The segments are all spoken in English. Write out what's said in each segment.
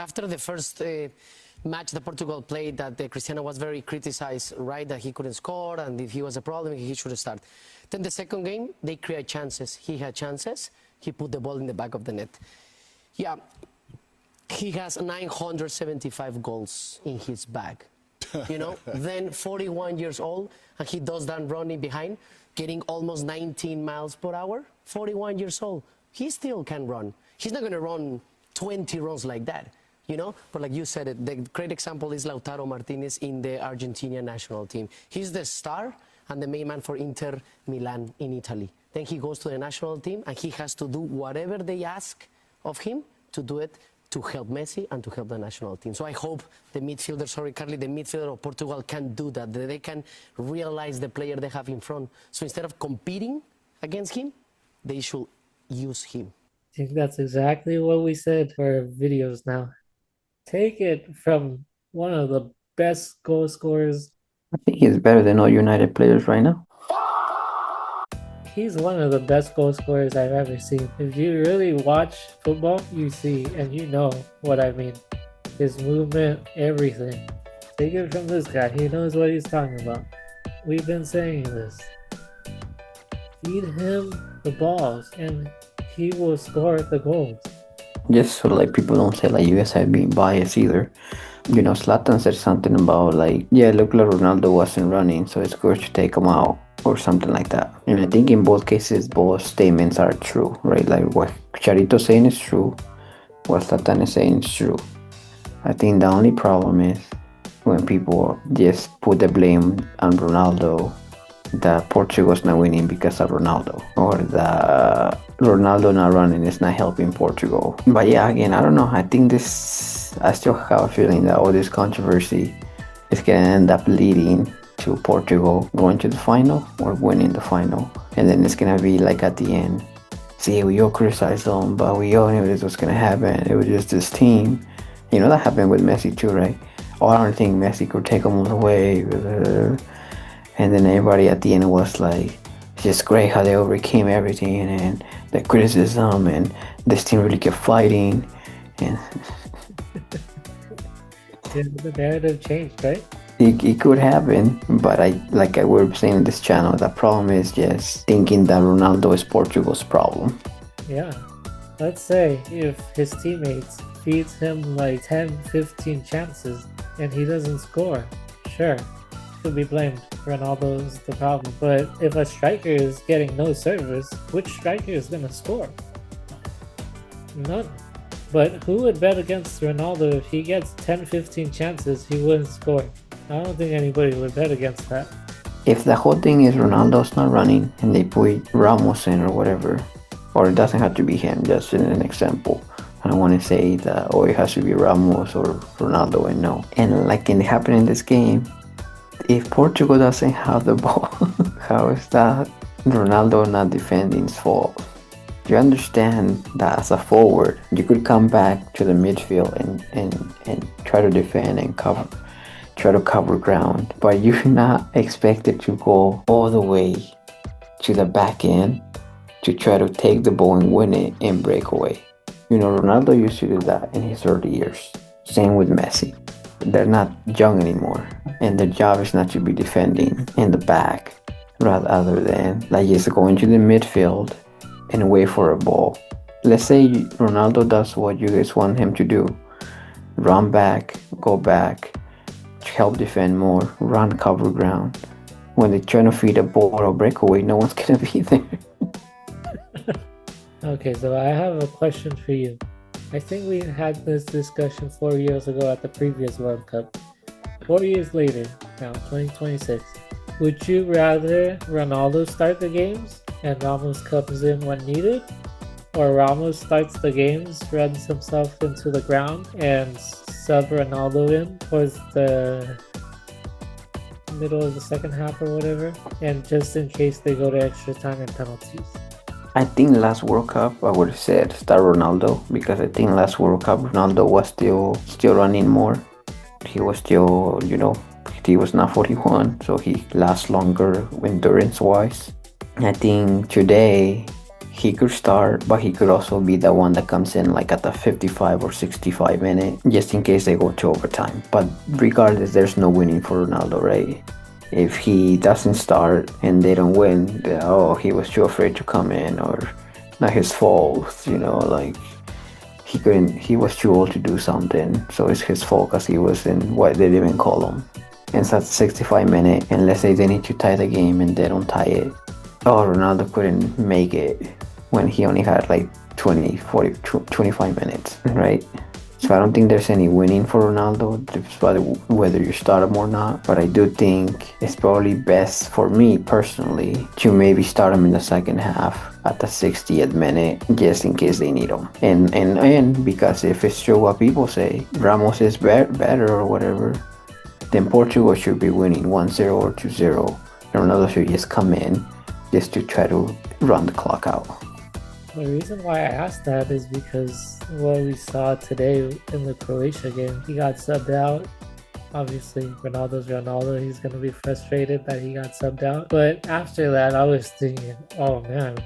after the first match that Portugal played, that Cristiano was very criticized, right? That he couldn't score, and if he was a problem, he should start. Then the second game, they create chances. He had chances. He put the ball in the back of the net. Yeah, he has 975 goals in his bag. You know, then 41 years old, and he does that running behind, getting almost 19 miles per hour. 41 years old, he still can run. He's not going to run 20 runs like that, you know. But like you said, the great example is Lautaro Martinez in the Argentina national team. He's the star and the main man for Inter Milan in Italy. Then he goes to the national team, and he has to do whatever they ask of him to do it to help Messi and to help the national team. So I hope the midfielder, Carly, the midfielder of Portugal can do that they can realize the player they have in front. So instead of competing against him, they should use him. I think that's exactly what we said for our videos now. Take it from one of the best goal scorers. I think he's better than all United players right now. He's one of the best goal scorers I've ever seen. If you really watch football, you see, and you know what I mean. His movement, everything. Take it from this guy. He knows what he's talking about. We've been saying this. Feed him the balls, and he will score the goals. Just so like people don't say like you guys have been biased either. You know, Zlatan said something about like, yeah, it looked like Ronaldo wasn't running, so it's good to take him out or something like that. And I think in both cases, both statements are true, right? Like what Chicharito is saying is true, what Zlatan is saying is true. I think the only problem is when people just put the blame on Ronaldo, that Portugal's not winning because of Ronaldo, or that Ronaldo not running is not helping Portugal. But yeah, again, I don't know. I think I still have a feeling that all this controversy is going to end up leading to Portugal going to the final or winning the final. And then it's going to be like at the end, see, we all criticized them, but we all knew this was going to happen. It was just this team. You know, that happened with Messi too, right? Oh, I don't think Messi could take them all away. And then everybody at the end was like, it's just great how they overcame everything and the criticism, and this team really kept fighting. And the narrative changed, right? It could happen, but like I were saying in this channel, the problem is just thinking that Ronaldo is Portugal's problem. Yeah. Let's say if his teammates feeds him like 10, 15 chances and he doesn't score, sure, could be blamed. Ronaldo's the problem. But if a striker is getting no service, which striker is going to score? None. But who would bet against Ronaldo if he gets 10, 15 chances, he wouldn't score? I don't think anybody would bet against that. If the whole thing is Ronaldo's not running and they put Ramos in or whatever, or it doesn't have to be him, just in an example. I don't want to say that, oh, it has to be Ramos or Ronaldo, and no. And like it happened in this game, if Portugal doesn't have the ball, how is that Ronaldo not defending's fault? You understand that as a forward, you could come back to the midfield and try to defend and try to cover ground, but you're not expected to go all the way to the back end to try to take the ball and win it and break away. You know, Ronaldo used to do that in his early years. Same with Messi. They're not young anymore, and their job is not to be defending in the back, rather than like just going to the midfield and wait for a ball. Let's say Ronaldo does what you guys want him to do. Run back, go back, help defend more, run cover ground. When they're trying to feed a ball or breakaway, no one's gonna be there. Okay, so I have a question for you. I think we had this discussion 4 years ago at the previous World Cup. 4 years later, now 2026, would you rather Ronaldo start the games and Ramos comes in when needed? Or Ramos starts the games, runs himself into the ground, and sub Ronaldo in towards the middle of the second half or whatever, and just in case they go to extra time and penalties? I think last World Cup I would have said start Ronaldo, because I think last World Cup Ronaldo was still running more. He was still, you know, he was not 41, so he lasts longer endurance wise. I think today he could start, but he could also be the one that comes in like at the 55 or 65 minute, just in case they go to overtime. But regardless, there's no winning for Ronaldo, right? If he doesn't start and they don't win, oh, he was too afraid to come in, or not his fault, like he was too old to do something, so it's his fault because he was in what they didn't call him. And so at 65 minute, and let's say they need to tie the game and they don't tie it, oh, Ronaldo couldn't make it when he only had like 20, 40, 25 minutes, right? So I don't think there's any winning for Ronaldo, despite whether you start him or not. But I do think it's probably best for me personally to maybe start him in the second half at the 60th minute, just in case they need him. And because if it's true what people say, Ramos is better or whatever, then Portugal should be winning 1-0 or 2-0. And Ronaldo should just come in just to try to run the clock out. The reason why I asked that is because what we saw today in the Croatia game, he got subbed out. Obviously, Ronaldo's Ronaldo. He's going to be frustrated that he got subbed out. But after that, I was thinking, oh man,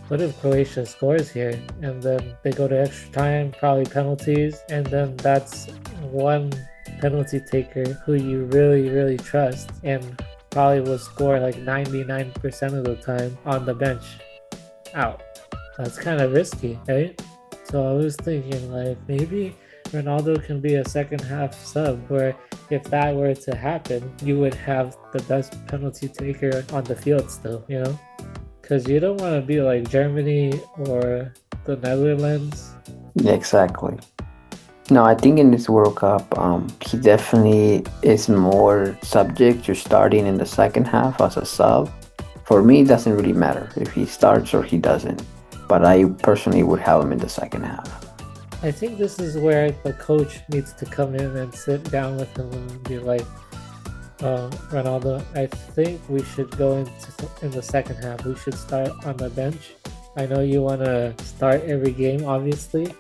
what if Croatia scores here? And then they go to extra time, probably penalties. And then that's one penalty taker who you really, really trust and probably will score like 99% of the time on the bench out. That's kind of risky, right? So I was thinking like maybe Ronaldo can be a second half sub, where if that were to happen, you would have the best penalty taker on the field still, because you don't want to be like Germany or the Netherlands. Exactly. No, I think in this World Cup, he definitely is more subject to starting in the second half as a sub. For me, it doesn't really matter if he starts or he doesn't. But I personally would have him in the second half. I think this is where the coach needs to come in and sit down with him and be like, Ronaldo, I think we should go in the second half. We should start on the bench. I know you want to start every game, obviously,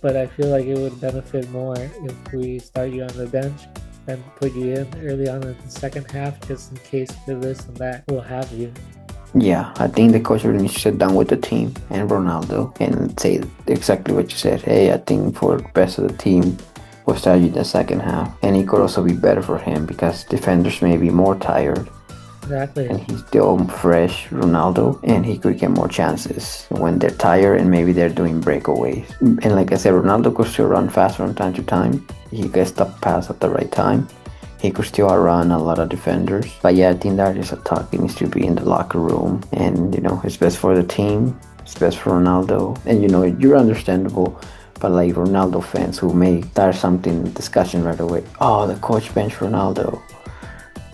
but I feel like it would benefit more if we start you on the bench and put you in early on in the second half, just in case for this and that, we'll have you. Yeah, I think the coach really needs to sit down with the team and Ronaldo and say exactly what you said. Hey, I think for the best of the team, we'll start you in the second half. And it could also be better for him because defenders may be more tired. Exactly. And he's still fresh, Ronaldo, and he could get more chances when they're tired and maybe they're doing breakaways. And like I said, Ronaldo could still run fast from time to time. He gets the pass at the right time. He could still outrun a lot of defenders. But yeah, I think that is a talk. He needs to be in the locker room. And, it's best for the team. It's best for Ronaldo. And, you're understandable. But like Ronaldo fans who may start something discussion right away. Oh, the coach benched Ronaldo.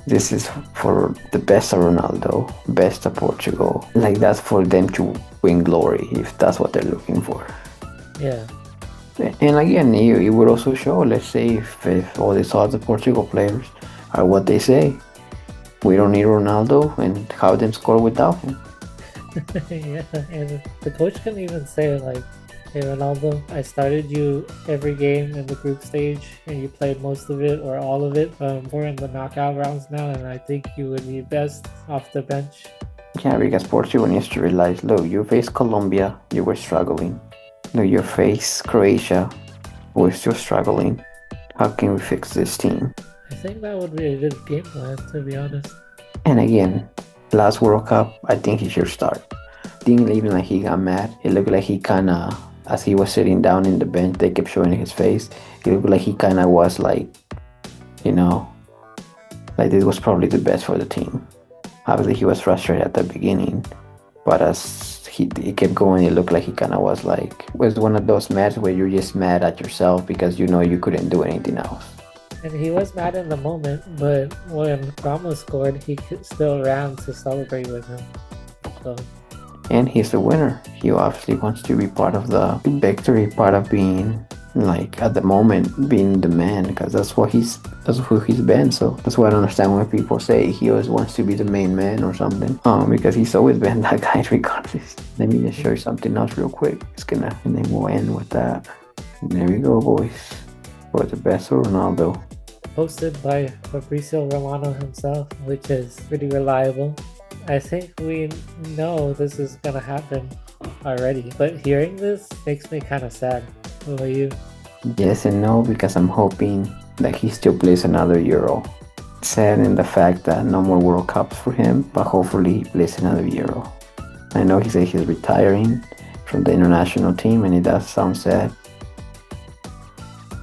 This is for the best of Ronaldo, best of Portugal. Like that's for them to win glory if that's what they're looking for. Yeah. And again, it would also show, let's say, if all these other Portugal players are what they say, we don't need Ronaldo and have them score without him. Yeah, and the coach can even say like, hey Ronaldo, I started you every game in the group stage and you played most of it or all of it. We're in the knockout rounds now and I think you would be best off the bench. Yeah, because Portugal needs to realize, look, you faced Colombia, you were struggling. No, you face Croatia, we're still struggling. How can we fix this team? I think that would be a good game plan, to be honest. And again, last World Cup, I think he should start. Didn't even like he got mad. It looked like he kind of, as he was sitting down in the bench, they kept showing his face. It looked like he kind of was like, like this was probably the best for the team. Obviously, he was frustrated at the beginning, but as he kept going, it looked like he kind of was one of those matches where you're just mad at yourself because you couldn't do anything else. And he was mad in the moment, but when Ramos scored, he still ran to celebrate with him. So. And he's the winner. He obviously wants to be part of the victory, part of being at the moment being the man, because that's who he's been. So that's why I don't understand when people say he always wants to be the main man or something. Because he's always been that guy regardless. Let me just show you something else real quick. And then we'll end with that. And there we go, boys. For the best of Ronaldo. Posted by Fabrizio Romano himself, which is pretty reliable. I think we know this is gonna happen. already. But hearing this makes me kind of sad. What about you? Yes and no, because I'm hoping that he still plays another Euro. Sad in the fact that no more World Cups for him, but hopefully he plays another Euro. I know he said he's retiring from the international team, and it does sound sad,